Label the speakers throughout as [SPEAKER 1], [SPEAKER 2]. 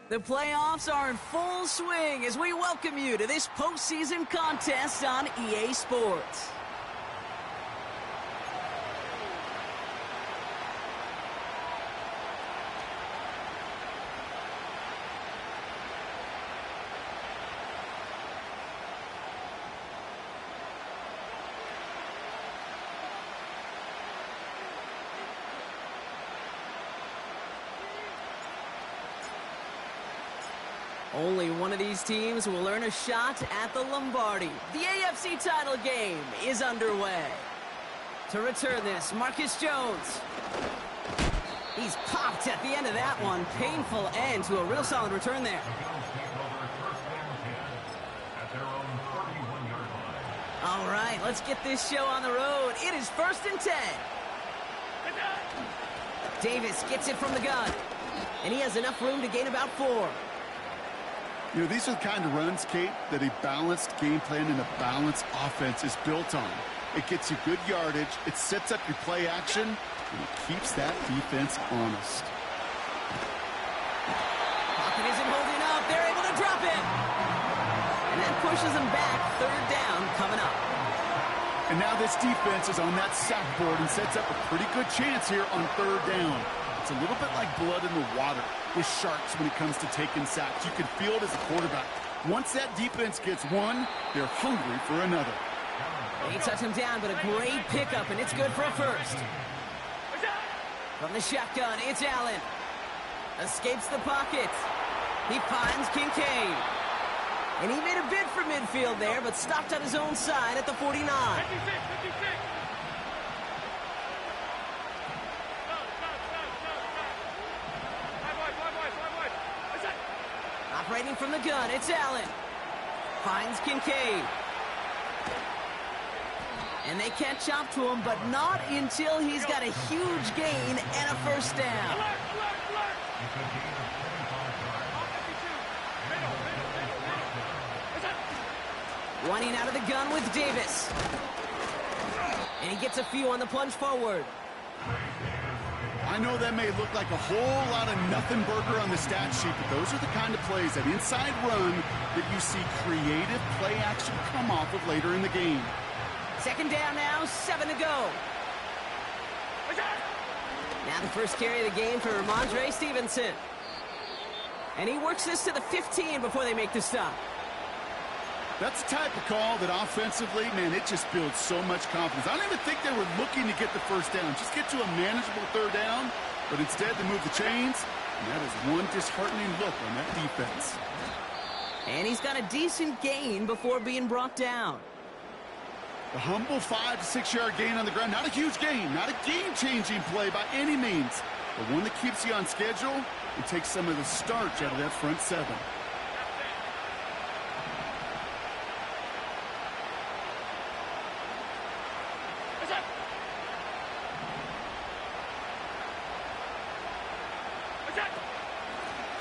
[SPEAKER 1] The playoffs are in full swing as we welcome you to this postseason contest on EA Sports. Only one of these teams will earn a shot at the Lombardi. The AFC title game is underway. To return this, Marcus Jones. He's popped at the end of that one. Painful end to a real solid return there. All right, let's get this show on the road. It is 1st and 10. Davis gets it from the gun. And he has enough room to gain about 4.
[SPEAKER 2] You know, these are the kind of runs, Kate, that a balanced game plan and a balanced offense is built on. It gets you good yardage, it sets up your play action, and it keeps that defense honest.
[SPEAKER 1] Pocket isn't holding up. They're able to drop it. And that pushes them back. 3rd down coming up.
[SPEAKER 2] And now this defense is on that sack board and sets up a pretty good chance here on 3rd down. It's a little bit like blood in the water with Sharks when it comes to taking sacks. You can feel it as a quarterback. Once that defense gets one, they're hungry for another.
[SPEAKER 1] They touch him down, but a great pickup, and it's good for a first. From the shotgun, it's Allen. Escapes the pocket. He finds Kincaid. And he made a bid for midfield there, but stopped on his own side at the 49. 56. Operating from the gun, it's Allen. Finds Kincaid. And they catch up to him, but not until he's got a huge gain and a 1st down. Running out of the gun with Davis. And he gets a few on the plunge forward.
[SPEAKER 2] I know that may look like a whole lot of nothing burger on the stat sheet, but those are the kind of plays, that inside run, that you see creative play action come off of later in the game.
[SPEAKER 1] 2nd down now, 7 to go. Now the first carry of the game for Ramondre Stevenson. And he works this to the 15 before they make the stop.
[SPEAKER 2] That's the type of call that offensively, man, it just builds so much confidence. I don't even think they were looking to get the 1st down. Just get to a manageable 3rd down, but instead they move the chains, and that is one disheartening look on that defense.
[SPEAKER 1] And he's got a decent gain before being brought down.
[SPEAKER 2] The humble 5 to 6 yard gain on the ground. Not a huge gain, not a game-changing play by any means, but one that keeps you on schedule and takes some of the starch out of that front 7.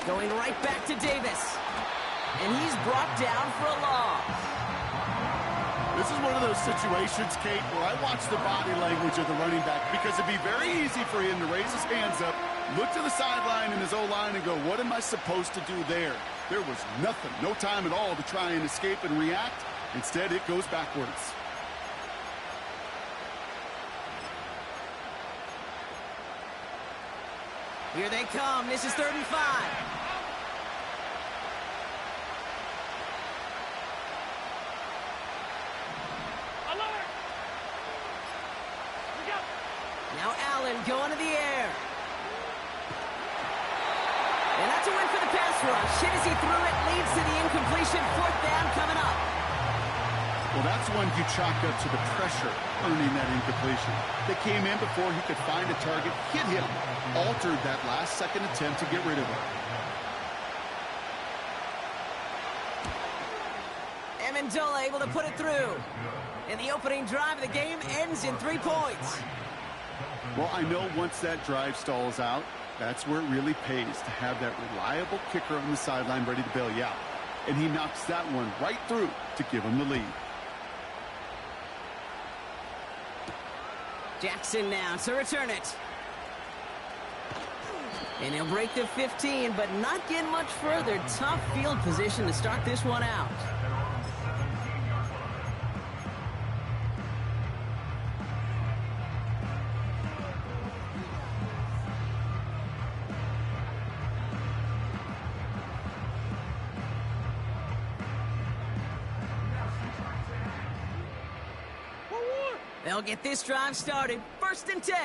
[SPEAKER 1] Going right back to Davis. And he's brought down for a loss.
[SPEAKER 2] This is one of those situations, Kate, where I watch the body language of the running back, because it'd be very easy for him to raise his hands up, look to the sideline in his O-line and go, what am I supposed to do there? There was nothing, no time at all to try and escape and react. Instead, it goes backwards.
[SPEAKER 1] Here they come. This is 3rd and 5. Now Allen going to the air. And that's a win for the pass rush. Hit as he threw it, leads to the incompletion. 4th down coming up.
[SPEAKER 2] Well, that's one you chalk up to the pressure earning that incompletion. They came in before he could find a target, hit him, altered that last-second attempt to get rid of him.
[SPEAKER 1] Amendola able to put it through. And the opening drive of the game ends in 3 points.
[SPEAKER 2] Well, I know once that drive stalls out, that's where it really pays to have that reliable kicker on the sideline ready to bail you out. And he knocks that one right through to give him the lead.
[SPEAKER 1] Jackson now to return it. And he'll break the 15, but not get much further. Tough field position to start this one out. They'll get this drive started. 1st and 10.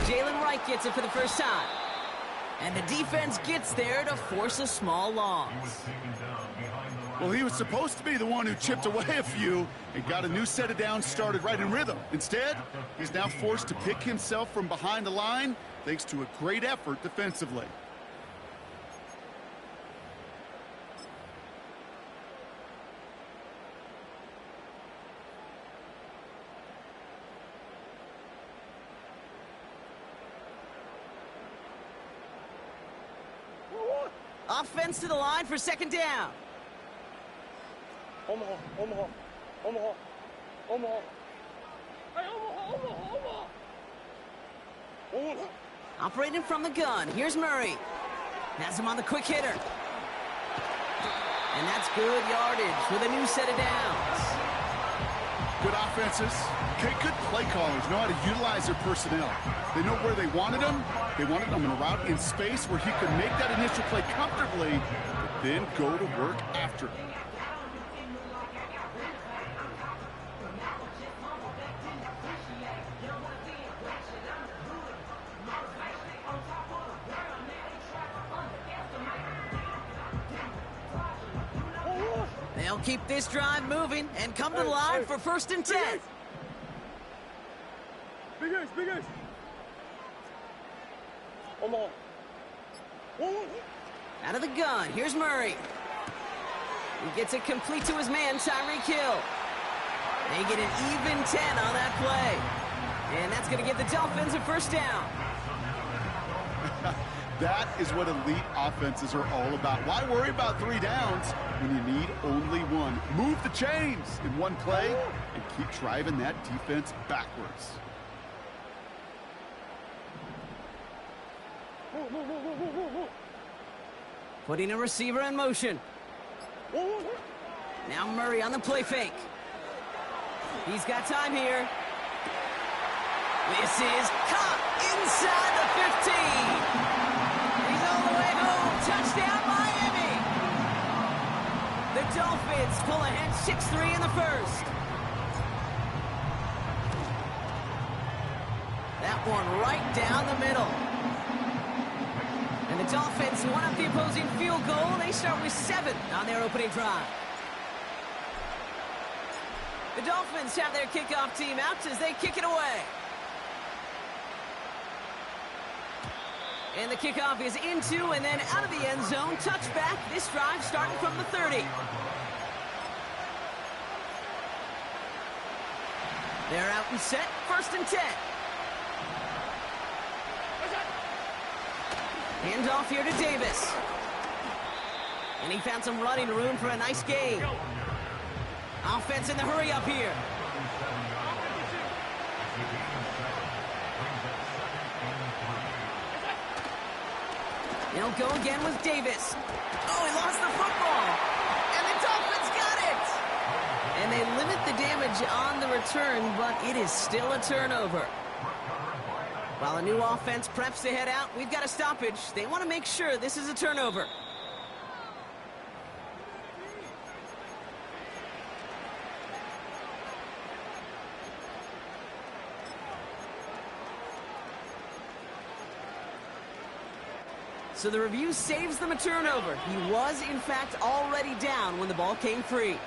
[SPEAKER 1] Jalen Wright gets it for the first time. And the defense gets there to force a small loss.
[SPEAKER 2] Well, he was supposed to be the one who chipped away a few and got a new set of downs started right in rhythm. Instead, he's now forced to pick himself from behind the line thanks to a great effort defensively.
[SPEAKER 1] Offense to the line for 2nd down.
[SPEAKER 3] Omaha. Hey, Omaha.
[SPEAKER 1] Operating from the gun. Here's Murray. Has him on the quick hitter. And that's good yardage with a new set of downs.
[SPEAKER 2] Good offenses. Okay, good play callers know how to utilize their personnel. They know where they wanted them. They wanted them in a route in space where he could make that initial play comfortably, but then go to work after it.
[SPEAKER 1] They'll keep this drive moving and come to the line for 1st and 10.
[SPEAKER 3] Big Ace. Omaha.
[SPEAKER 1] Out of the gun, here's Murray. He gets it complete to his man, Tyreek Hill. They get an even 10 on that play. And that's going to give the Dolphins a 1st down.
[SPEAKER 2] That is what elite offenses are all about. Why worry about 3 downs when you need only one? Move the chains in one play and keep driving that defense backwards.
[SPEAKER 1] Putting a receiver in motion. Now Murray on the play fake. He's got time here. This is caught inside the 15. He's all the way home. Touchdown, Miami. The Dolphins pull ahead 6-3 in the 1st. That one right down the middle. And the Dolphins won up the opposing field goal. They start with 7 on their opening drive. The Dolphins have their kickoff team out as they kick it away. And the kickoff is into and then out of the end zone. Touchback. This drive starting from the 30. They're out and set. 1st and 10. Hand off here to Davis. And he found some running room for a nice gain. Offense in the hurry up here. They'll go again with Davis. Oh, he lost the football. And the Dolphins got it. And they limit the damage on the return, but it is still a turnover. While a new offense preps to head out, we've got a stoppage. They want to make sure this is a turnover. So the review saves them a turnover. He was, in fact, already down when the ball came free.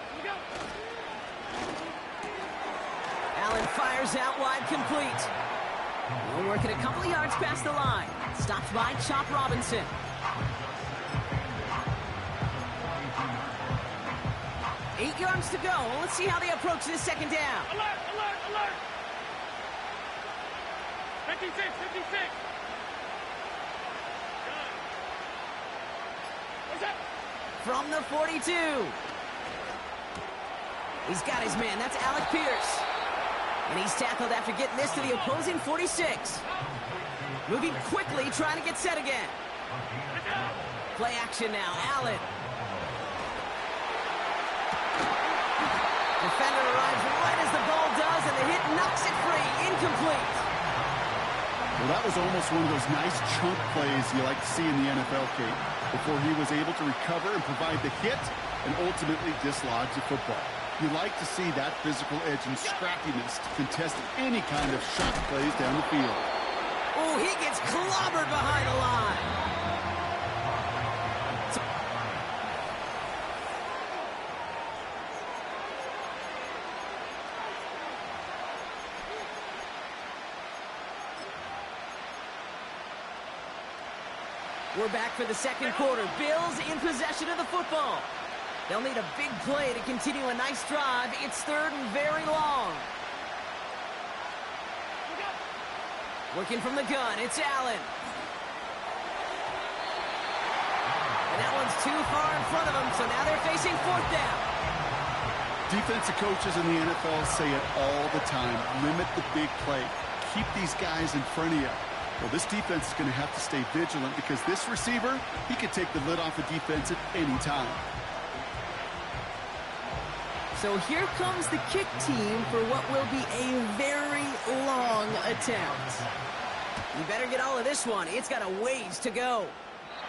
[SPEAKER 1] Allen fires out wide, complete. He'll work it a couple of yards past the line. Stopped by Chop Robinson. Eight yards to go. Let's see how they approach this 2nd down.
[SPEAKER 3] Alert! 56.
[SPEAKER 1] From the 42. He's got his man. That's Alec Pierce. And he's tackled after getting this to the opposing 46. Moving quickly, trying to get set again. Play action now, Allen. Defender arrives right as the ball does, and the hit knocks it free. Incomplete.
[SPEAKER 2] Well, that was almost one of those nice chunk plays you like to see in the NFL, Kate, before he was able to recover and provide the hit and ultimately dislodge the football. You like to see that physical edge and scrappiness to contest any kind of shot plays down the field.
[SPEAKER 1] Oh, he gets clobbered behind the line. We're back for the second quarter. Bills in possession of the football. They'll need a big play to continue a nice drive. It's third and very long. Working from the gun, it's Allen. And that one's too far in front of them, so now they're facing fourth down.
[SPEAKER 2] Defensive coaches in the NFL say it all the time. Limit the big play. Keep these guys in front of you. Well, this defense is going to have to stay vigilant because this receiver, he can take the lid off a defense at any time.
[SPEAKER 1] So here comes the kick team for what will be a very long attempt. You better get all of this one. It's got a ways to go.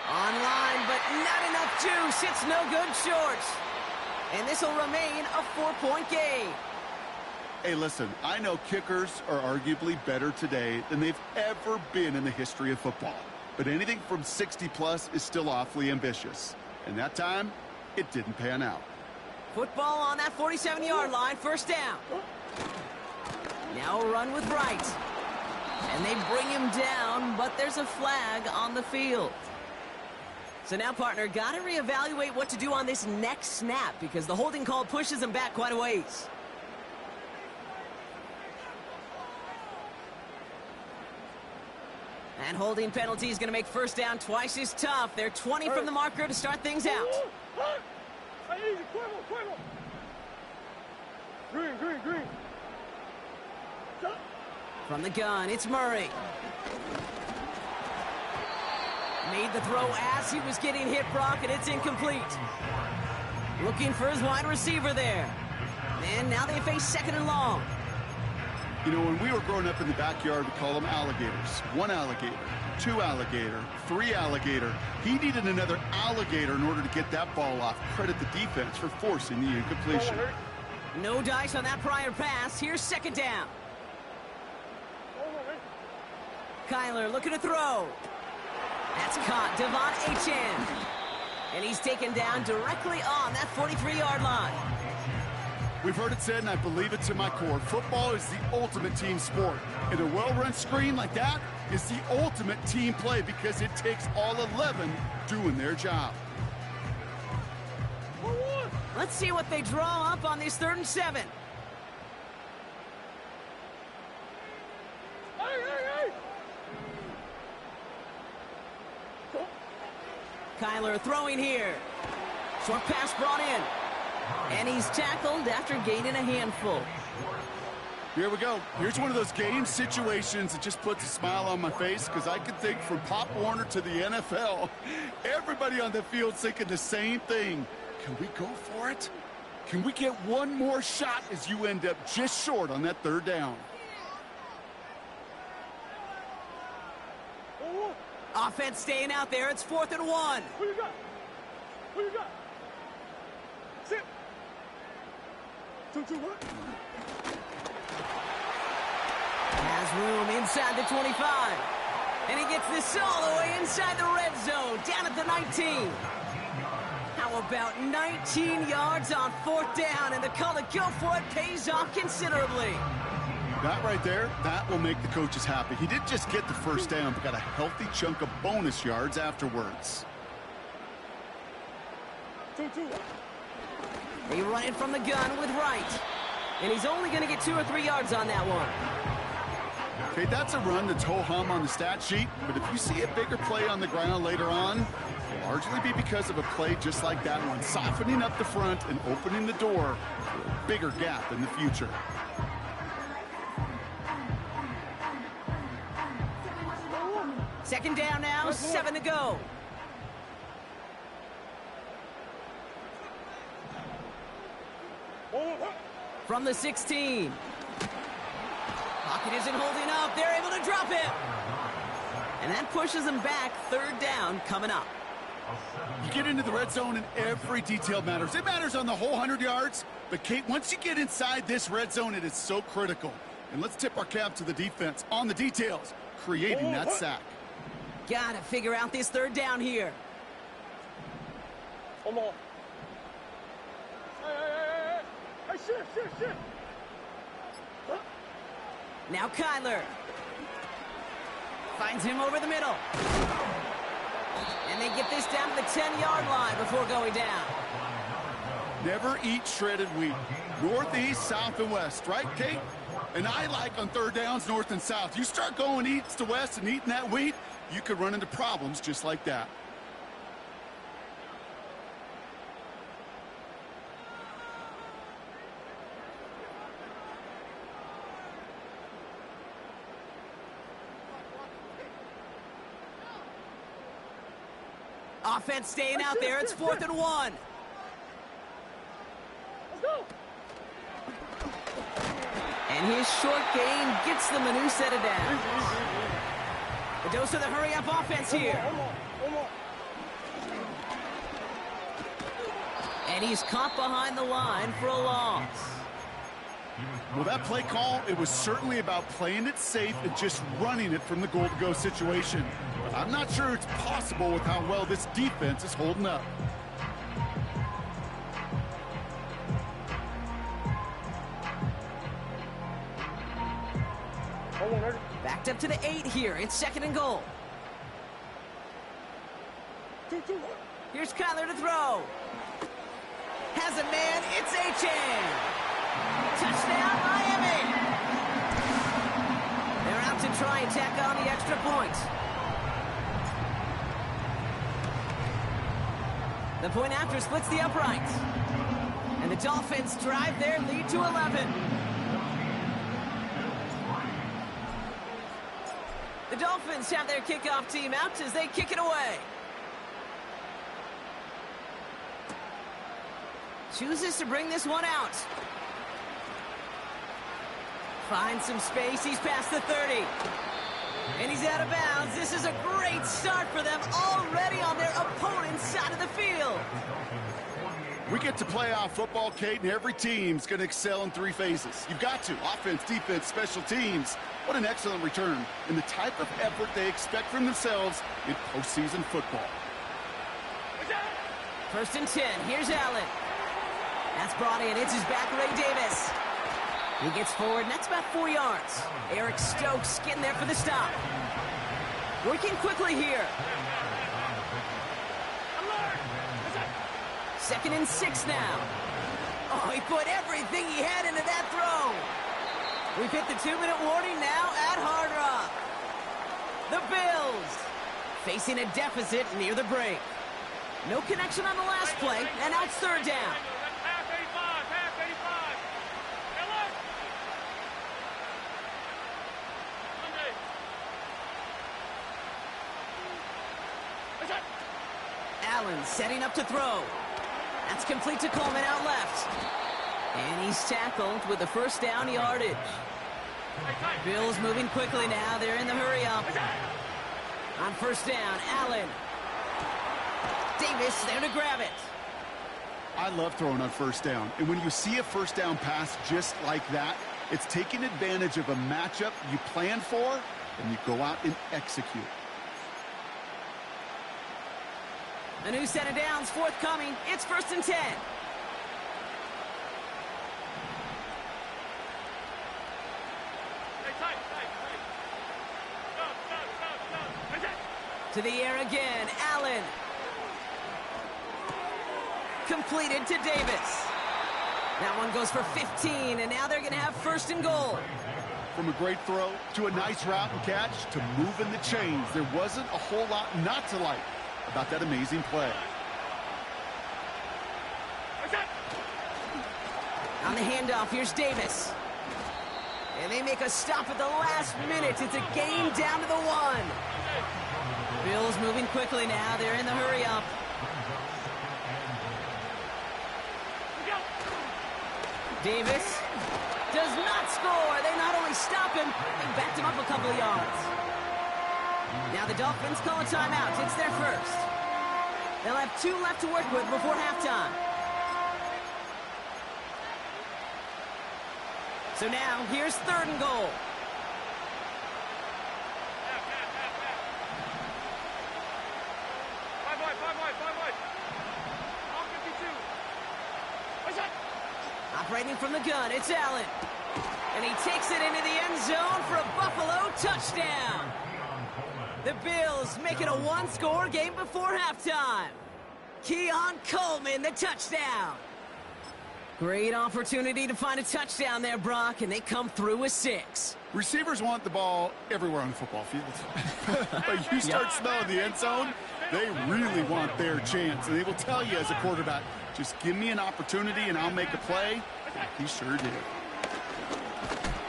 [SPEAKER 1] Online, but not enough juice. It's no good short. And this will remain a 4-point game.
[SPEAKER 2] Hey, listen, I know kickers are arguably better today than they've ever been in the history of football. But anything from 60-plus is still awfully ambitious. And that time, it didn't pan out.
[SPEAKER 1] Football on that 47-yard line, first down. Now a run with Wright. And they bring him down, but there's a flag on the field. So now, partner, got to reevaluate what to do on this next snap because the holding call pushes him back quite a ways. And holding penalty is going to make first down twice as tough. They're 20 from the marker to start things out.
[SPEAKER 3] Green.
[SPEAKER 1] From the gun, it's Murray. Made the throw as he was getting hit, Brock, and it's incomplete. Looking for his wide receiver there. And now they face second and long.
[SPEAKER 2] You know, when we were growing up in the backyard, we call them alligators. 1 alligator, 2 alligator, 3 alligator. He needed another alligator in order to get that ball off. Credit the defense for forcing the incompletion.
[SPEAKER 1] No dice on that prior pass. Here's second down. Kyler looking to throw. That's caught. Devon Achane. And he's taken down directly on that 43-yard line.
[SPEAKER 2] We've heard it said, and I believe it to my core, football is the ultimate team sport. And a well-run screen like that is the ultimate team play because it takes all 11 doing their job.
[SPEAKER 1] Let's see what they draw up on this 3rd and 7. Kyler throwing here. Short pass brought in. And he's tackled after gaining a handful.
[SPEAKER 2] Here we go. Here's one of those game situations that just puts a smile on my face because I can think from Pop Warner to the NFL. Everybody on the field thinking the same thing. Can we go for it? Can we get one more shot as you end up just short on that 3rd down?
[SPEAKER 1] Offense staying out there. It's 4th and 1.
[SPEAKER 3] Who you got? Sit. 2-2 what?
[SPEAKER 1] Has room inside the 25. And he gets this all the way inside the red zone, down at the 19. How about 19 yards on 4th down, and the call to go for it pays off considerably.
[SPEAKER 2] That right there, that will make the coaches happy. He didn't just get the first down, but got a healthy chunk of bonus yards afterwards.
[SPEAKER 3] 2-2.
[SPEAKER 1] They run it from the gun with Wright. And he's only going to get 2 or 3 yards on that one.
[SPEAKER 2] Okay, that's a run that's ho-hum on the stat sheet, but if you see a bigger play on the ground later on, it'll largely be because of a play just like that one, softening up the front and opening the door for a bigger gap in the future.
[SPEAKER 1] Second down now, 7 to go. From the 16. Pocket isn't holding up. They're able to drop it. And that pushes them back. Third down coming up.
[SPEAKER 2] You get into the red zone and every detail matters. It matters on the whole 100 yards. But, Kate, once you get inside this red zone, it is so critical. And let's tip our cap to the defense on the details, creating that sack.
[SPEAKER 1] Gotta figure out this third down here.
[SPEAKER 3] Come on. Hey, shift. Huh?
[SPEAKER 1] Now Kyler. Finds him over the middle. And they get this down to the 10-yard line before going down.
[SPEAKER 2] Never eat shredded wheat. Northeast, south, and west, right, Kate? And I like on third downs, north and south. You start going east to west and eating that wheat, you could run into problems just like that.
[SPEAKER 1] Offense staying out there. It's 4th and 1.
[SPEAKER 3] Let's go.
[SPEAKER 1] And his short gain gets them a new set of downs. The dose of the hurry-up offense here.
[SPEAKER 3] One more.
[SPEAKER 1] And he's caught behind the line for a loss.
[SPEAKER 2] Well, that play call, it was certainly about playing it safe and just running it from the goal-to-go situation. I'm not sure it's possible with how well this defense is holding up.
[SPEAKER 1] Backed up to the 8 here. It's 2nd and goal.
[SPEAKER 3] 2, 1.
[SPEAKER 1] Here's Kyler to throw. Has a man. It's Achane. Touchdown, Miami. They're out to try and tack on the extra point. The point after splits the uprights. And the Dolphins drive their lead to 11. The Dolphins have their kickoff team out as they kick it away. Chooses to bring this one out. Finds some space. He's past the 30. And he's out of bounds. This is a great start for them, already on their opponent's side of the field.
[SPEAKER 2] We get to playoff football, Kate, and every team's going to excel in 3 phases. You've got to. Offense, defense, special teams. What an excellent return. And the type of effort they expect from themselves in postseason football.
[SPEAKER 1] 1st and 10. Here's Allen. That's brought in. It's his back, Ray Davis. He gets forward, and that's about 4 yards. Eric Stokes getting there for the stop. Working quickly here. 2nd and 6 now. Oh, he put everything he had into that throw. We've hit the 2-minute warning now at Hard Rock. The Bills facing a deficit near the break. No connection on the last play, and now it's 3rd down.
[SPEAKER 3] Half 85.
[SPEAKER 1] Allen setting up to throw. That's complete to Coleman out left. And he's tackled with the 1st down yardage. Bills moving quickly now. They're in the hurry-up. On 1st down, Allen. Davis there to grab it.
[SPEAKER 2] I love throwing on 1st down. And when you see a 1st down pass just like that, it's taking advantage of a matchup you plan for, and you go out and execute.
[SPEAKER 1] A new set of downs forthcoming. It's 1st and 10. To the air again, Allen. Completed to Davis. That one goes for 15, and now they're going to have 1st and goal.
[SPEAKER 2] From a great throw to a nice route and catch to moving the chains, there wasn't a whole lot not to like about that amazing play.
[SPEAKER 1] On the handoff, here's Davis. And they make a stop at the last minute. It's a gain down to the 1. moving quickly now. They're in the hurry up. Davis does not score. They not only stop him, they backed him up a couple of yards. Now the Dolphins call a timeout. It's their first. They'll have 2 left to work with before halftime. So now, here's 3rd and goal. Operating from the gun, it's Allen. And he takes it into the end zone for a Buffalo touchdown. The Bills make it a 1-score game before halftime. Keon Coleman, the touchdown. Great opportunity to find a touchdown there, Brock, and they come through with 6.
[SPEAKER 2] Receivers want the ball everywhere on the football field. But you start smelling the end zone, they really want their chance. And they will tell you as a quarterback, just give me an opportunity and I'll make a play. He sure did.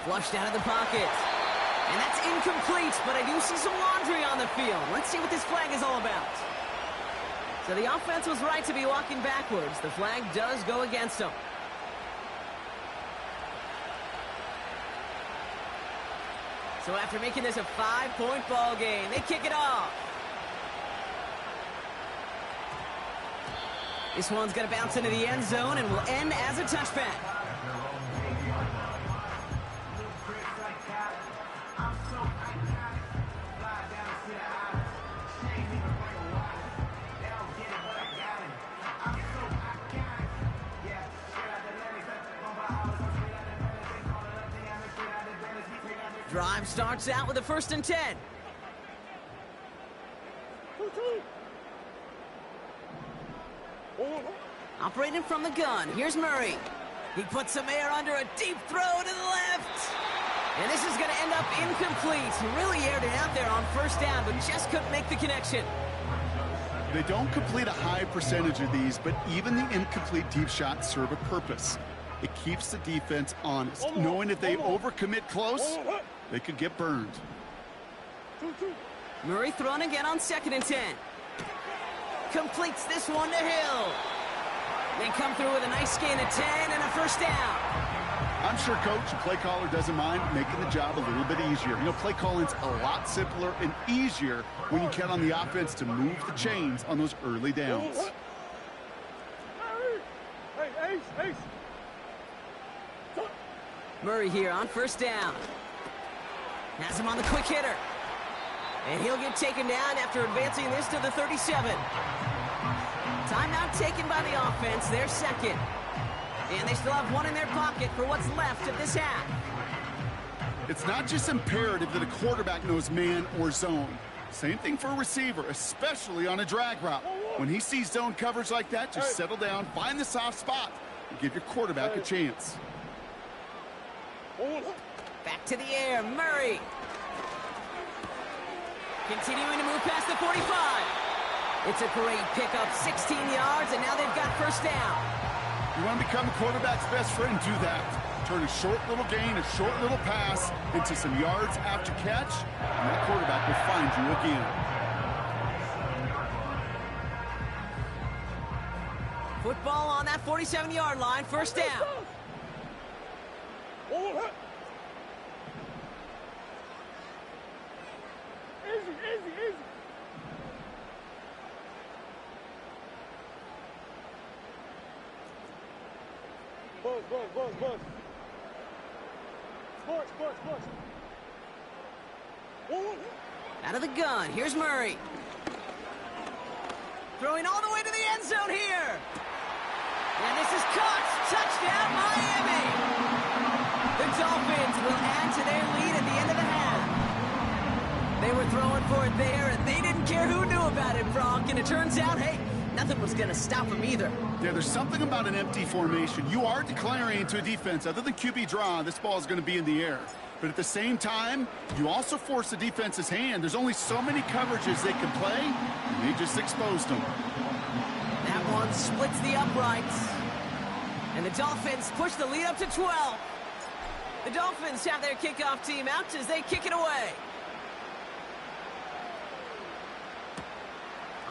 [SPEAKER 1] Flushed out of the pocket. And that's incomplete, but I do see some laundry on the field. Let's see what this flag is all about. So the offense was right to be walking backwards. The flag does go against them. So after making this a 5-point ball game, they kick it off. This one's going to bounce into the end zone and will end as a touchback. Drive starts out with a 1st and 10. Operating from the gun, here's Murray. He puts some air under a deep throw to the left. And this is going to end up incomplete. He really aired it out there on 1st down, but just couldn't make the connection.
[SPEAKER 2] They don't complete a high percentage of these, but even the incomplete deep shots serve a purpose. It keeps the defense honest, knowing if they overcommit close, they could get burned.
[SPEAKER 1] Murray thrown again on 2nd and 10. Completes this one to Hill. They come through with a nice gain of 10 and a 1st down.
[SPEAKER 2] I'm sure coach and play caller doesn't mind making the job a little bit easier. You know, play calling's a lot simpler and easier when you count on the offense to move the chains on those early downs.
[SPEAKER 1] Murray here on 1st down. Has him on the quick hitter. And he'll get taken down after advancing this to the 37. Timeout taken by the offense, their 2nd. And they still have 1 in their pocket for what's left of this half.
[SPEAKER 2] It's not just imperative that a quarterback knows man or zone. Same thing for a receiver, especially on a drag route. When he sees zone coverage like that, just settle down, find the soft spot, and give your quarterback a chance.
[SPEAKER 1] Back to the air, Murray. Continuing to move past the 45. It's a great pickup, 16 yards, and now they've got 1st down.
[SPEAKER 2] You want to become a quarterback's best friend, do that. Turn a short little gain, a short little pass into some yards after catch, and that quarterback will find you again.
[SPEAKER 1] Football on that 47-yard line, 1st down.
[SPEAKER 3] Easy. Buzz. Sports.
[SPEAKER 1] Out of the gun, here's Murray. Throwing all the way to the end zone here. And this is caught. Touchdown, Miami. The Dolphins will add to their lead at the end of the half. They were throwing for it there, and they didn't care who knew about it, Brock. And it turns out, hey, nothing was going to stop them either.
[SPEAKER 2] Yeah, there's something about an empty formation. You are declaring to a defense, other than QB draw, this ball is going to be in the air. But at the same time, you also force the defense's hand. There's only so many coverages they can play, and they just exposed them.
[SPEAKER 1] That one splits the uprights. And the Dolphins push the lead up to 12. The Dolphins have their kickoff team out as they kick it away.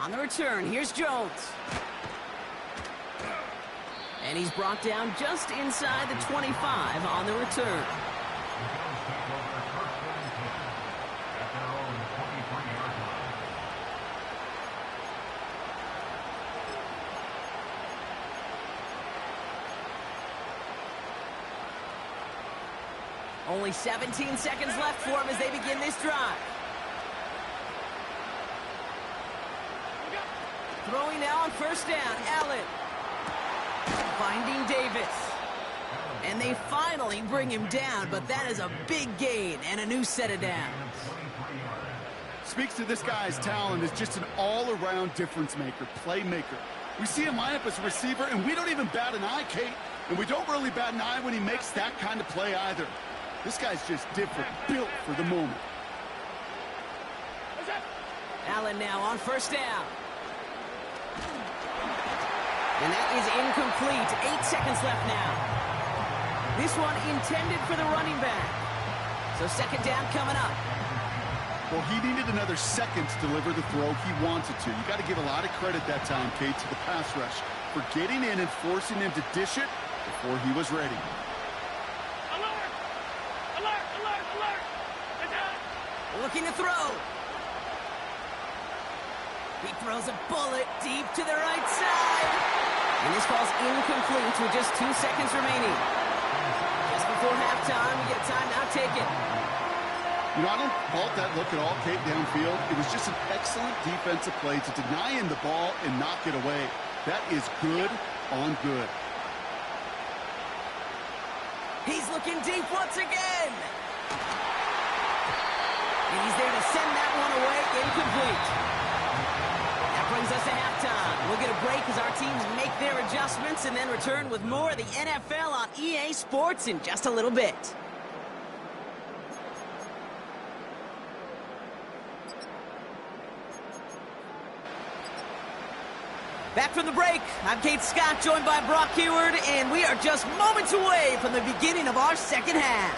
[SPEAKER 1] On the return, here's Jones. And he's brought down just inside the 25 on the return. Only 17 seconds left for him as they begin this drive. Throwing now on first down, Allen. Finding Davis. And they finally bring him down, but that is a big gain and a new set of downs.
[SPEAKER 2] Speaks to this guy's talent as just an all-around difference maker, playmaker. We see him line up as a receiver, and we don't even bat an eye, Kate. And we don't really bat an eye when he makes that kind of play either. This guy's just different, built for the moment.
[SPEAKER 1] Allen now on first down. And that is incomplete. 8 seconds left now. This one intended for the running back. So second down coming up.
[SPEAKER 2] Well, he needed another second to deliver the throw he wanted to. You got to give a lot of credit that time, Kate, to the pass rush for getting in and forcing him to dish it before he was ready.
[SPEAKER 3] Alert! Alert! Alert! Alert!
[SPEAKER 1] Looking to throw. He throws a bullet deep to the right side. And this ball's incomplete with just 2 seconds remaining. Just before halftime, we get a timeout taken.
[SPEAKER 2] You know, I don't fault that look at all, Kate, downfield. It was just an excellent defensive play to deny him the ball and knock it away. That is good on good.
[SPEAKER 1] He's looking deep once again. And he's there to send that one away, incomplete. That brings us to halftime. We'll get a break as our teams make their adjustments and then return with more of the NFL on EA Sports in just a little bit. Back from the break, I'm Kate Scott, joined by Brock Huard, and we are just moments away from the beginning of our second half.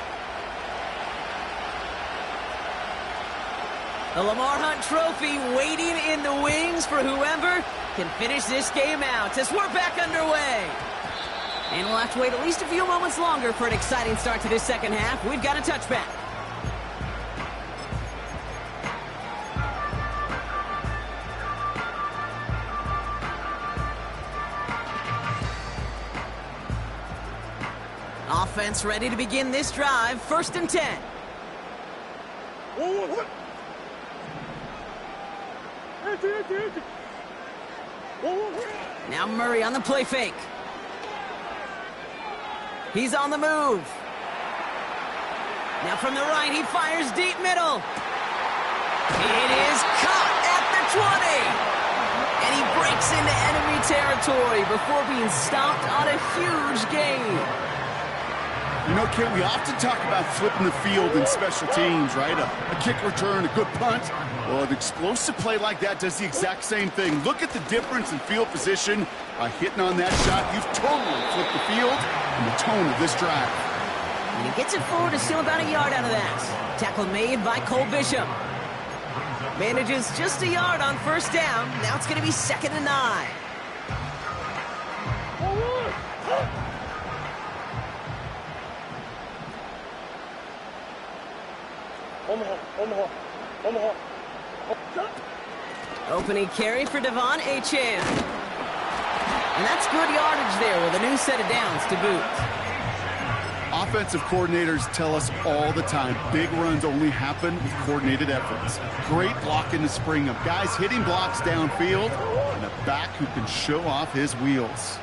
[SPEAKER 1] The Lamar Hunt Trophy waiting in the wings for whoever can finish this game out as we're back underway. And we'll have to wait at least a few moments longer for an exciting start to this second half. We've got a touchback. Offense ready to begin this drive. 1st and 10. Now Murray on the play fake. He's on the move. Now from the right, he fires deep middle. It is caught at the 20. And he breaks into enemy territory before being stopped on a huge gain.
[SPEAKER 2] You know, Kate, we often talk about flipping the field in special teams, right? A kick return, a good punt. Well, an explosive play like that does the exact same thing. Look at the difference in field position. By hitting on that shot, you've totally flipped the field and the tone of this drive.
[SPEAKER 1] And he gets it forward to steal about a yard out of that. Tackle made by Cole Bishop. Manages just a yard on 1st down. Now it's going to be 2nd and 9.
[SPEAKER 3] Omaha.
[SPEAKER 1] Opening carry for Devon Achane. And that's good yardage there with a new set of downs to boot.
[SPEAKER 2] Offensive coordinators tell us all the time, big runs only happen with coordinated efforts. Great blocking to spring them. Guys hitting blocks downfield, and a back who can show off his wheels.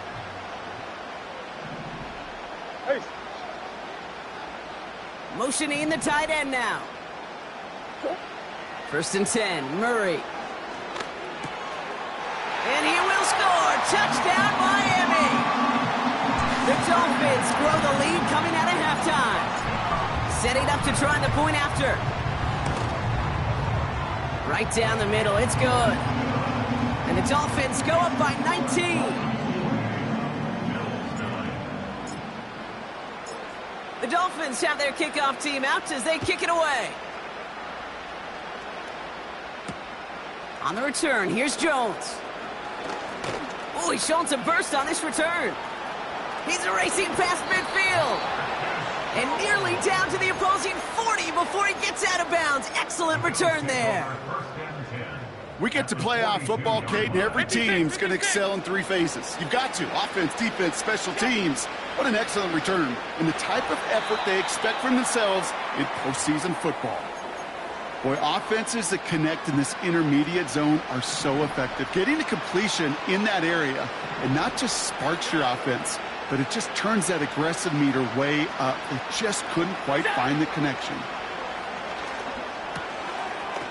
[SPEAKER 3] Hey.
[SPEAKER 1] Motioning the tight end now. 1st and 10, Murray. And he will score. Touchdown, Miami. The Dolphins grow the lead coming out of halftime. Setting up to try the point after. Right down the middle. It's good. And the Dolphins go up by 19. The Dolphins have their kickoff team out as they kick it away. On the return, here's Jones. Oh, he's showing some burst on this return. He's racing past midfield. And nearly down to the opposing 40 before he gets out of bounds. Excellent return there.
[SPEAKER 2] We get to playoff football, Kate, and every team's going to excel in three phases. You've got to. Offense, defense, special teams. What an excellent return. And the type of effort they expect from themselves in postseason football. Boy, offenses that connect in this intermediate zone are so effective. Getting to completion in that area, and not just sparks your offense, but it just turns that aggressive meter way up. They just couldn't quite find the connection.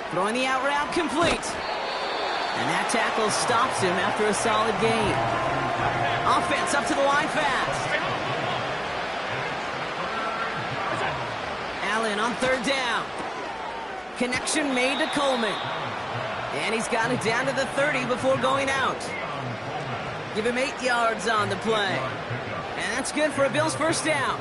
[SPEAKER 1] Throwing the out route complete. And that tackle stops him after a solid gain. Offense up to the line fast. Allen on third down. Connection made to Coleman. And he's got it down to the 30 before going out. Give him 8 yards on the play. And that's good for a Bills first down.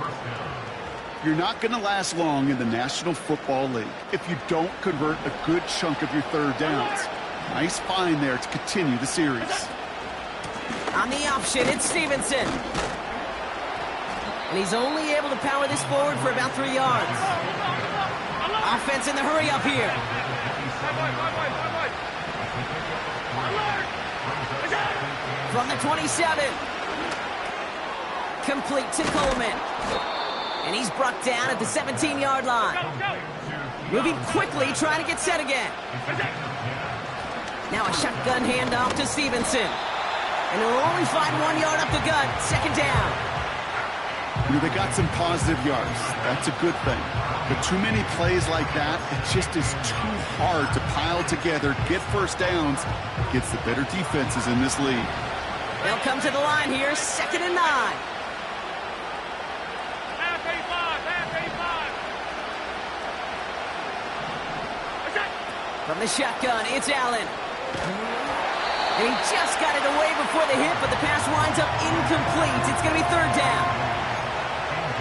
[SPEAKER 2] You're not going to last long in the National Football League if you don't convert a good chunk of your third downs. Nice find there to continue the series.
[SPEAKER 1] On the option, it's Stevenson. And he's only able to power this forward for about 3 yards. Offense in the hurry up here. From the 27. Complete to Coleman. And he's brought down at the 17-yard line. Moving quickly, trying to get set again. Now a shotgun handoff to Stevenson. And he'll only find 1 yard up the gut. Second down.
[SPEAKER 2] You know, they got some positive yards. That's a good thing. But too many plays like that, it just is too hard to pile together, get first downs against the better defenses in this league.
[SPEAKER 1] They'll come to the line here, 2nd and 9. From the shotgun, it's Allen. And he just got it away before the hit, but the pass winds up incomplete. It's going to be third down.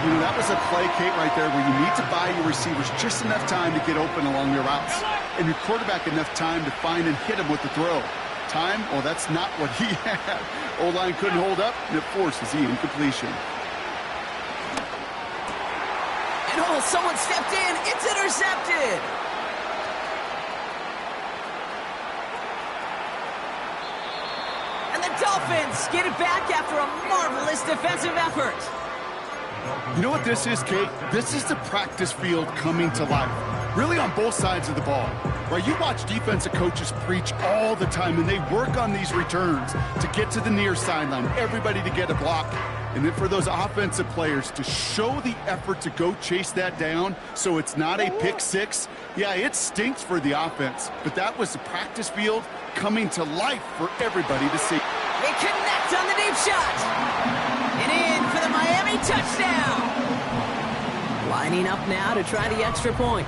[SPEAKER 2] You know, that was a play, Kate, right there where you need to buy your receivers just enough time to get open along their routes. And your quarterback enough time to find and hit him with the throw. Time? Well, that's not what he had. O-line couldn't hold up, and it forces the incompletion.
[SPEAKER 1] And oh, someone stepped in. It's intercepted. And the Dolphins get it back after a marvelous defensive effort.
[SPEAKER 2] You know what this is, Kate? This is the practice field coming to life. Really on both sides of the ball. Right? You watch defensive coaches preach all the time, and they work on these returns to get to the near sideline, everybody to get a block. And then for those offensive players to show the effort to go chase that down so it's not a pick six. Yeah, it stinks for the offense, but that was the practice field coming to life for everybody to see.
[SPEAKER 1] They connect on the deep shot. And in for the Miami touchdown. Lining up now to try the extra point.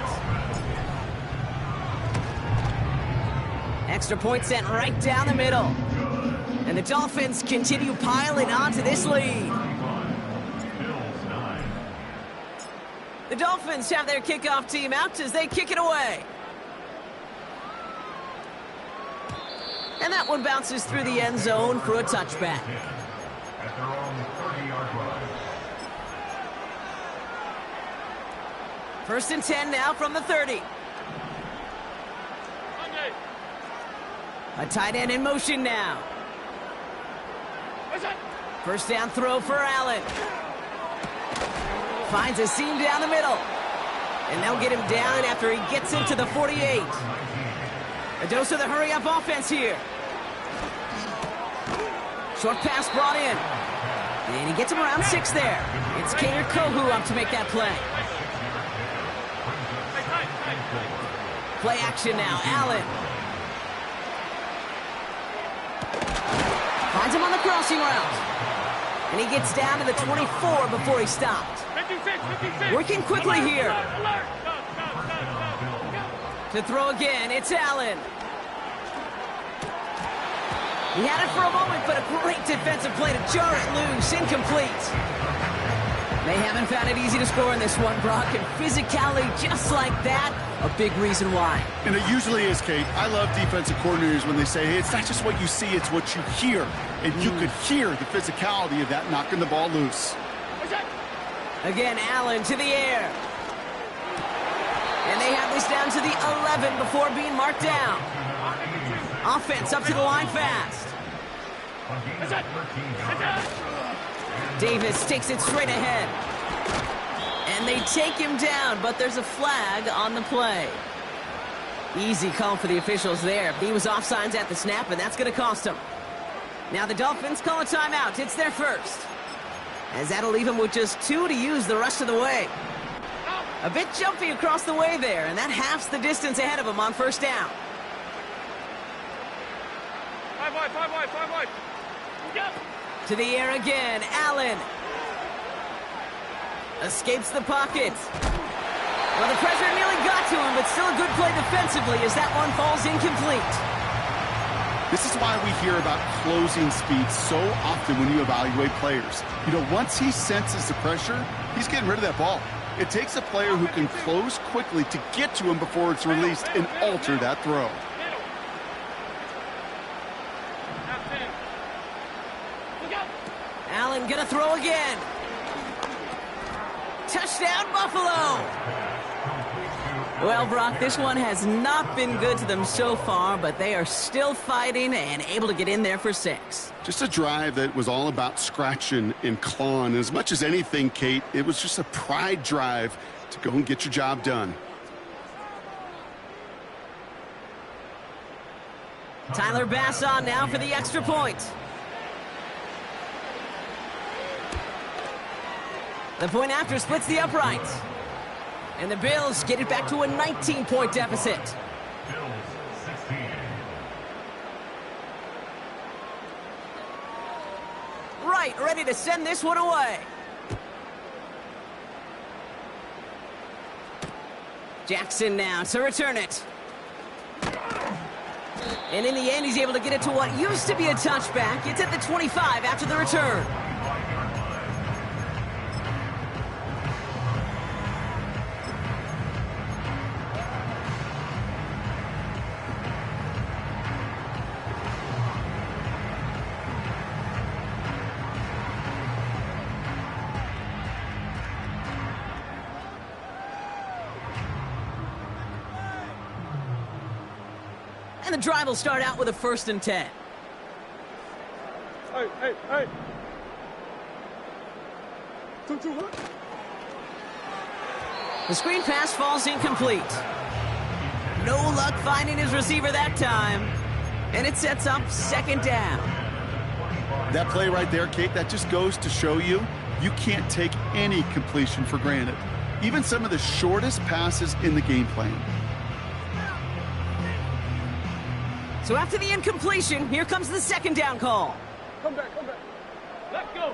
[SPEAKER 1] Extra point sent right down the middle. And the Dolphins continue piling onto this lead. The Dolphins have their kickoff team out as they kick it away. And that one bounces through the end zone for a touchback.
[SPEAKER 4] At their own 30-yard line.
[SPEAKER 1] 1st and 10 now from the 30. A tight end in motion now. First down throw for Allen. Finds a seam down the middle. And they'll get him down after he gets into the 48. A dose of the hurry-up offense here. Short pass brought in. And he gets him around 6 there. It's Kader Kohou up to make that play. Play action now, Allen. Finds him on the crossing route. And he gets down to the 24 before he stopped.
[SPEAKER 3] 56.
[SPEAKER 1] Working quickly here.
[SPEAKER 3] Alert.
[SPEAKER 1] To throw again, it's Allen. He had it for a moment, but a great defensive play to jar it loose. Incomplete. They haven't found it easy to score in this one, Brock, and physicality just like that, a big reason why.
[SPEAKER 2] And it usually is, Kate. I love defensive coordinators when they say, hey, it's not just what you see, it's what you hear. And you could hear the physicality of that knocking the ball loose.
[SPEAKER 1] Again, Allen to the air. And they have this down to the 11 before being marked down. Offense up to the line fast. Davis takes it straight ahead. And they take him down, but there's a flag on the play. Easy call for the officials there. He was offsides at the snap, and that's going to cost him. Now the Dolphins call a timeout. It's their first. As that'll leave him with just 2 to use the rest of the way. A bit jumpy across the way there, and that halves the distance ahead of him on first down.
[SPEAKER 3] 5 wide. Yep.
[SPEAKER 1] To the air again, Allen. Escapes the pocket. Well, the pressure nearly got to him, but still a good play defensively as that one falls incomplete.
[SPEAKER 2] This is why we hear about closing speed so often when you evaluate players. You know, once he senses the pressure, he's getting rid of that ball. It takes a player who can close quickly to get to him before it's released and alter that throw.
[SPEAKER 1] Allen gonna throw again. Touchdown, Buffalo! Well, Brock, this one has not been good to them so far, but they are still fighting and able to get in there for 6.
[SPEAKER 2] Just a drive that was all about scratching and clawing. As much as anything, Kate, it was just a pride drive to go and get your job done.
[SPEAKER 1] Tyler Bass on now for the extra point. The point after splits the uprights. And the Bills get it back to a 19-point deficit.
[SPEAKER 4] Bills 16.
[SPEAKER 1] Right, ready to send this one away. Jackson now to return it. And in the end, he's able to get it to what used to be a touchback. It's at the 25 after the return. And the drive will start out with a 1st and 10.
[SPEAKER 3] Hey. 2 what?
[SPEAKER 1] The screen pass falls incomplete. No luck finding his receiver that time. And it sets up 2nd down.
[SPEAKER 2] That play right there, Kate, that just goes to show you can't take any completion for granted. Even some of the shortest passes in the game plan.
[SPEAKER 1] So after the incompletion, here comes the 2nd down call.
[SPEAKER 3] Come back. Let's go.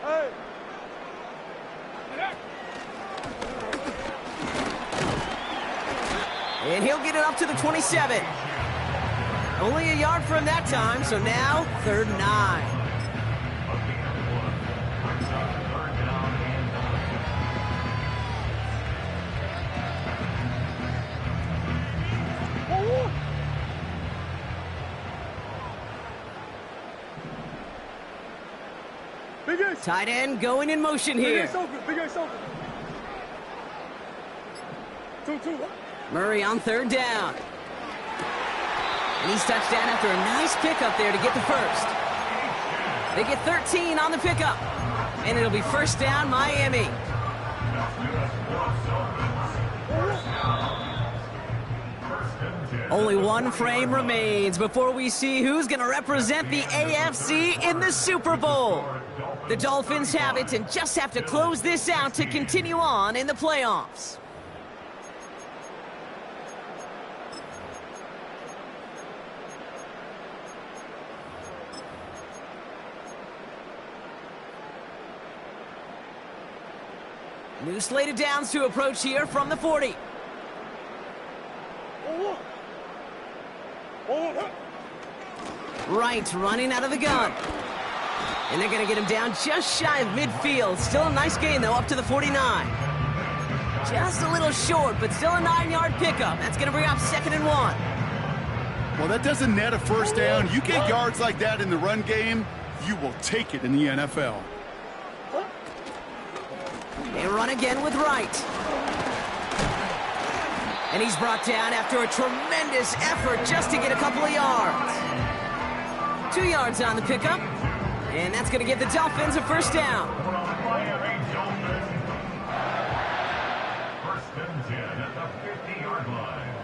[SPEAKER 3] Hey.
[SPEAKER 1] And he'll get it up to the 27. Only a yard from that time, so now 3rd and 9. Tight end going in motion here.
[SPEAKER 3] Big Ace open. 2 what?
[SPEAKER 1] Murray on 3rd down. And he's touched down after a nice pickup there to get the first. They get 13 on the pickup. And it'll be 1st down, Miami. Only one frame remains before we see who's going to represent the AFC in the Super Bowl. The Dolphins have it and just have to close this out to continue on in the playoffs. New slate of downs to approach here from the 40. Right, running out of the gun. And they're going to get him down just shy of midfield. Still a nice gain, though, up to the 49. Just a little short, but still a 9-yard pickup. That's going to bring up 2nd and 1.
[SPEAKER 2] Well, that doesn't net a first down. You get yards like that in the run game, you will take it in the NFL.
[SPEAKER 1] They run again with Wright. And he's brought down after a tremendous effort just to get a couple of yards. 2 yards on the pickup. And that's going to give the Dolphins a first down.
[SPEAKER 4] First and 10 at the 50-yard line.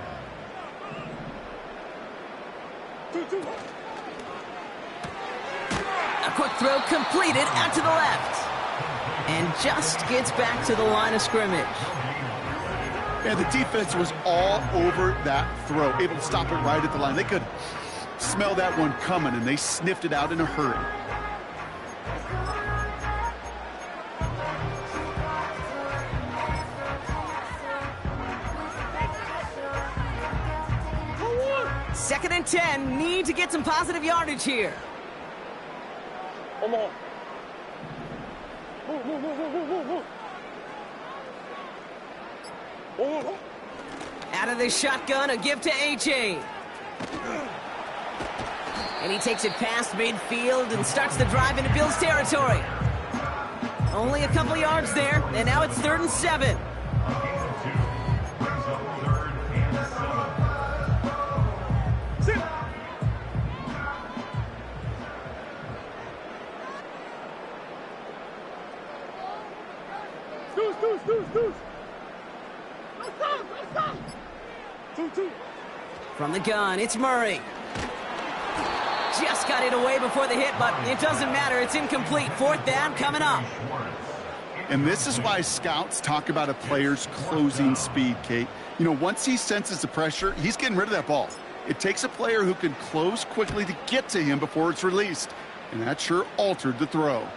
[SPEAKER 1] A quick throw completed out to the left. And just gets back to the line of scrimmage.
[SPEAKER 2] And the defense was all over that throw, able to stop it right at the line. They could smell that one coming, and they sniffed it out in a hurry.
[SPEAKER 1] Second and 10, need to get some positive yardage here.
[SPEAKER 3] Come on. Move, move, move, move, move, move, move. Move.
[SPEAKER 1] Out of the shotgun, a give to A.J. And he takes it past midfield and starts the drive into Bills territory. Only a couple yards there, and now it's 3rd and 7. From the gun, it's Murray. Just got it away before the hit, but it doesn't matter. It's incomplete. 4th down coming up.
[SPEAKER 2] And this is why scouts talk about a player's closing speed, Kate. You know, once he senses the pressure, he's getting rid of that ball. It takes a player who can close quickly to get to him before it's released. And that sure altered the throw.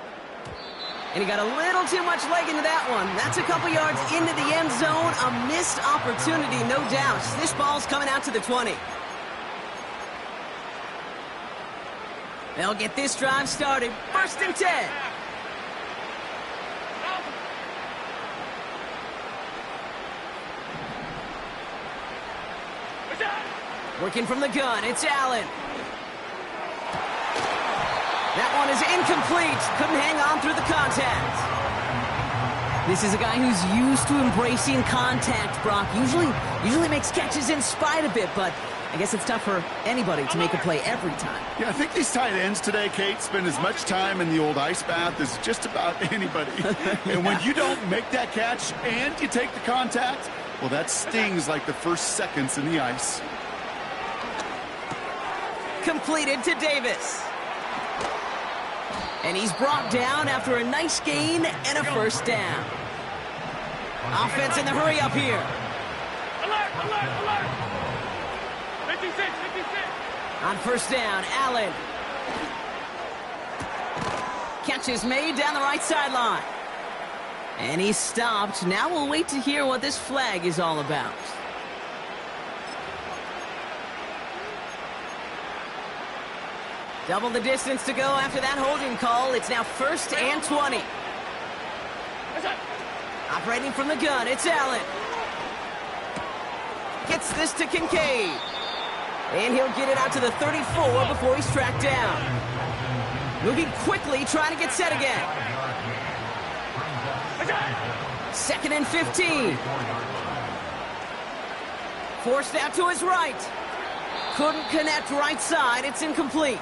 [SPEAKER 1] And he got a little too much leg into that one. That's a couple yards into the end zone. A missed opportunity, no doubt. This ball's coming out to the 20. They'll get this drive started. 1st and 10. Working from the gun, it's Allen. That one is incomplete. Couldn't hang on through the contact. This is a guy who's used to embracing contact, Brock. Usually makes catches in spite of it, but I guess it's tough for anybody to make a play every time.
[SPEAKER 2] Yeah, I think these tight ends today, Kate, spend as much time in the old ice bath as just about anybody. And when you don't make that catch and you take the contact, well, that stings like the first seconds in the ice.
[SPEAKER 1] Completed to Davis. And he's brought down after a nice gain and a first down. Offense in the hurry up here.
[SPEAKER 3] Alert, alert, alert. 56, 56.
[SPEAKER 1] On first down, Allen. Catch is made down the right sideline. And he's stopped. Now we'll wait to hear what this flag is all about. Double the distance to go after that holding call. It's now 1st and 20. Operating from the gun, it's Allen. Gets this to Kincaid. And he'll get it out to the 34 before he's tracked down. Moving quickly, trying to get set again. 2nd and 15. Forced out to his right. Couldn't connect right side. It's incomplete.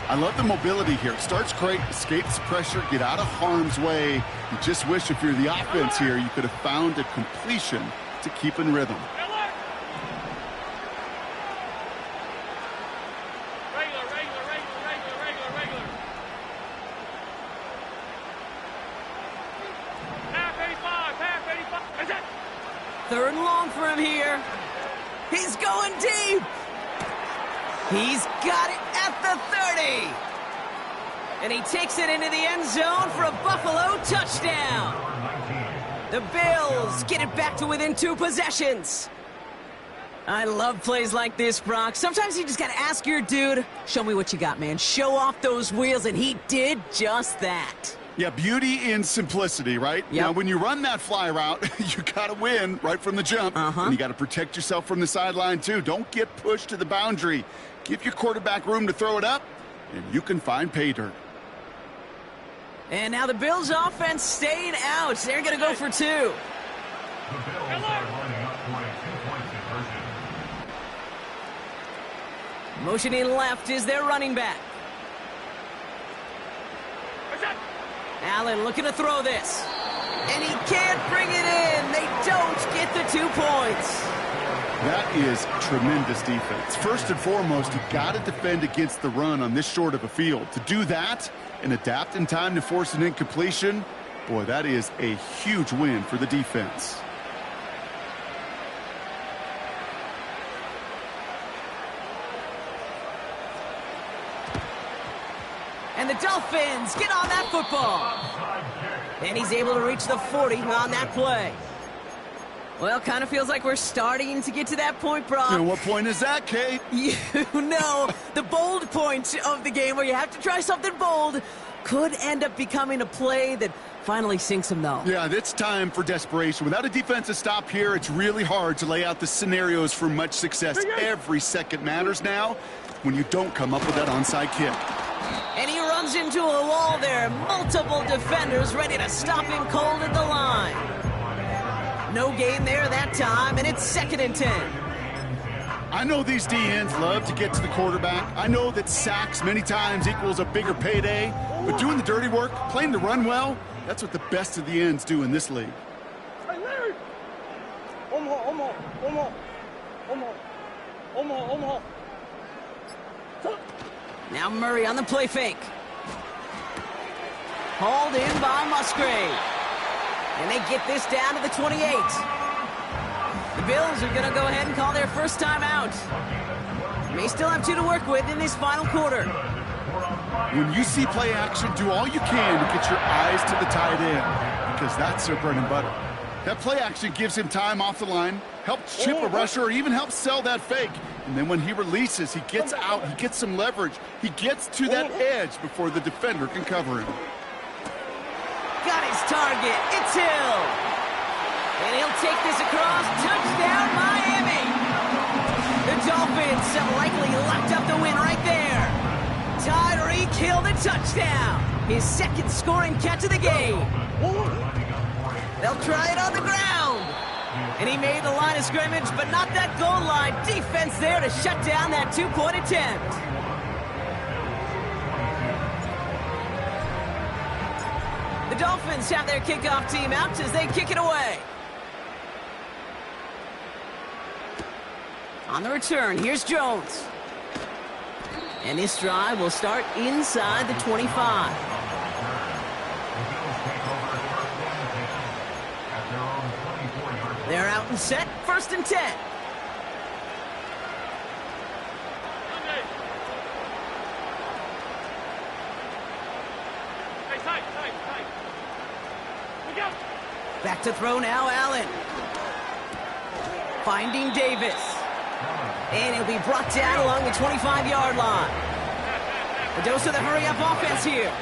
[SPEAKER 2] I love the mobility here. Starts great, escapes pressure, get out of harm's way. You just wish if you're the offense here, you could have found a completion to keep in rhythm.
[SPEAKER 1] Third and long for him here. He's going deep. He's got it at the 30. And he takes it into the end zone for a Buffalo touchdown. The Bills get it back to within 2 possessions. I love plays like this, Brock. Sometimes you just got to ask your dude, show me what you got, man. Show off those wheels, and he did just that.
[SPEAKER 2] Yeah, beauty in simplicity, right?
[SPEAKER 1] Yep.
[SPEAKER 2] Now, when you run that fly route, you got to win right from the jump. And you got to protect yourself from the sideline, too. Don't get pushed to the boundary. Give your quarterback room to throw it up, and you can find pay dirt.
[SPEAKER 1] And now the Bills' offense staying out. They're going to go for 2.
[SPEAKER 4] The Bills are running up for a 2-point conversion.
[SPEAKER 1] Motioning left is their running back. Allen looking to throw this. And he can't bring it in. They don't get the 2 points.
[SPEAKER 2] That is tremendous defense. First and foremost, you got to defend against the run on this short of a field. To do that and adapt in time to force an incompletion, boy, that is a huge win for the defense.
[SPEAKER 1] And the Dolphins get on that football. And he's able to reach the 40 on that play. Well, kind of feels like we're starting to get to that point, Brock.
[SPEAKER 2] And what point is that, Kate?
[SPEAKER 1] You know, the bold point of the game where you have to try something bold could end up becoming a play that finally sinks him, though.
[SPEAKER 2] Yeah, it's time for desperation. Without a defensive stop here, it's really hard to lay out the scenarios for much success. Every second matters now when you don't come up with that onside kick.
[SPEAKER 1] And he runs into a wall there. Multiple defenders ready to stop him cold at the line. No gain there that time, and it's 2nd and 10.
[SPEAKER 2] I know these D-ends love to get to the quarterback. I know that sacks many times equals a bigger payday. But doing the dirty work, playing the run well, that's what the best of the ends do in this league.
[SPEAKER 3] Hey, Larry! Omaha.
[SPEAKER 1] Now Murray on the play fake. Hauled in by Musgrave. And they get this down to the 28. The Bills are going to go ahead and call their first time out. May still have 2 to work with in this final quarter.
[SPEAKER 2] When you see play action, do all you can to get your eyes to the tight end, because that's their bread and butter. That play action gives him time off the line, helps chip a rusher, or even helps sell that fake. And then when he releases, he gets out, he gets some leverage. He gets to that edge before the defender can cover him.
[SPEAKER 1] Got his target. It's Hill. And he'll take this across. Touchdown, Miami. The Dolphins have likely locked up the win right there. Tyreek Hill, the touchdown. His 2nd scoring catch of the game. They'll try it on the ground. And he made the line of scrimmage, but not that goal line. Defense there to shut down that 2-point attempt. The Dolphins have their kickoff team out as they kick it away. On the return, here's Jones. And this drive will start inside the 25. They're out and set, 1st and 10. Back to throw now, Allen. Finding Davis. And he'll be brought down along the 25-yard line. A dose of the hurry-up offense here.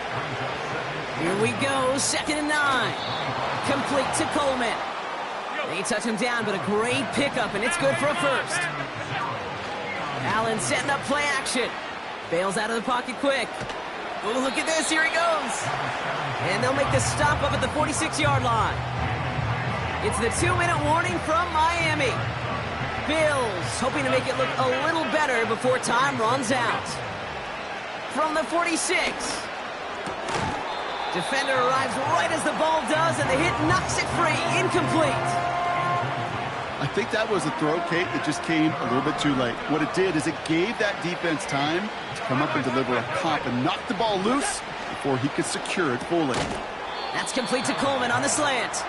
[SPEAKER 1] Here we go, 2nd and 9. Complete to Coleman. They touch him down, but a great pickup, and it's good for a first. Allen setting up play action. Bails out of the pocket quick. Oh, look at this, here he goes. And they'll make the stop up at the 46-yard line. It's the 2-minute warning from Miami. Bills hoping to make it look a little better before time runs out. From the 46. Defender arrives right as the ball does, and the hit knocks it free. Incomplete.
[SPEAKER 2] I think that was a throw, Kate, that just came a little bit too late. What it did is it gave that defense time to come up and deliver a pop and knock the ball loose before he could secure it fully.
[SPEAKER 1] That's complete to Coleman on the slant.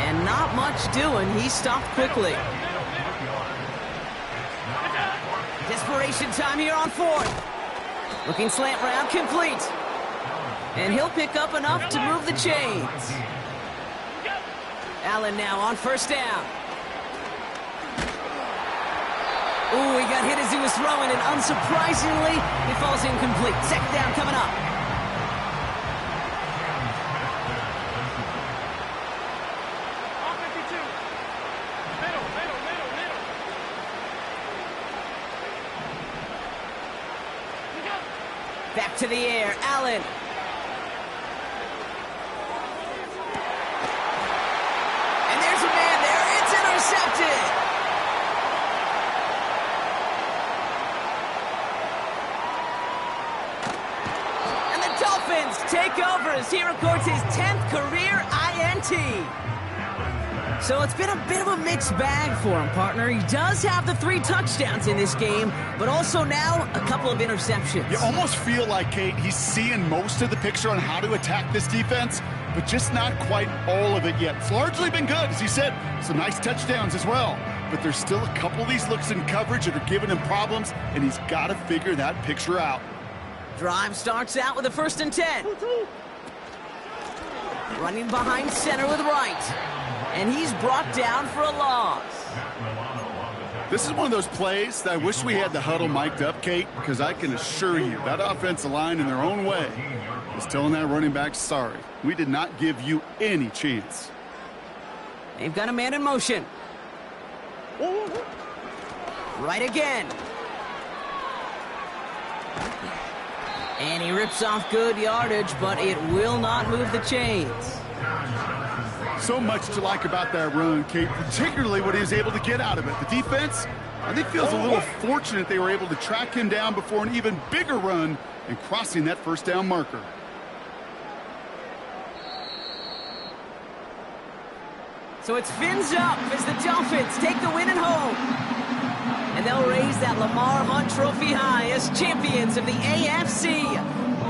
[SPEAKER 1] And not much doing. He stopped quickly. Desperation time here on 4th. Looking slant route, complete. And he'll pick up enough to move the chains. Allen now on 1st down. Ooh, he got hit as he was throwing, and unsurprisingly, he falls incomplete. Second down coming up. Back to the air, Allen. And there's a man there. It's intercepted. And the Dolphins take over as he records his 10th career INT. So it's been a bit of a mixed bag for him, partner. He does have the 3 touchdowns in this game, but also now a couple of interceptions.
[SPEAKER 2] You almost feel like, Kate, he's seeing most of the picture on how to attack this defense, but just not quite all of it yet. It's largely been good, as he said, some nice touchdowns as well. But there's still a couple of these looks in coverage that are giving him problems, and he's got to figure that picture out.
[SPEAKER 1] Drive starts out with a 1st and 10. Running behind center with Wright. And he's brought down for a loss.
[SPEAKER 2] This is one of those plays that I wish we had the huddle mic'd up, Kate, because I can assure you that offensive line in their own way is telling that running back, sorry, we did not give you any chance.
[SPEAKER 1] They've got a man in motion. Right again. And he rips off good yardage, but it will not move the chains.
[SPEAKER 2] So much to like about that run, Kate, particularly what he was able to get out of it. The defense, I think, feels a little fortunate they were able to track him down before an even bigger run and crossing that 1st down marker.
[SPEAKER 1] So it's fins up as the Dolphins take the win at home. And they'll raise that Lamar Hunt Trophy high as champions of the AFC.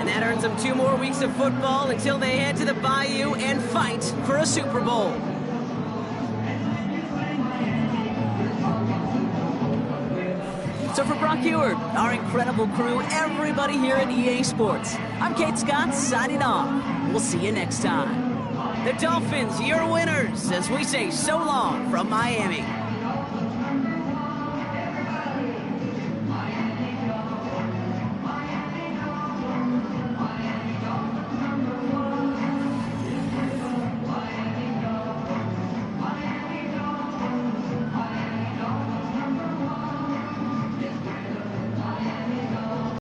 [SPEAKER 1] And that earns them 2 more weeks of football until they head to the Bayou and fight for a Super Bowl. So for Brock Ewart, our incredible crew, everybody here at EA Sports, I'm Kate Scott signing off. We'll see you next time. The Dolphins, your winners, as we say so long from Miami.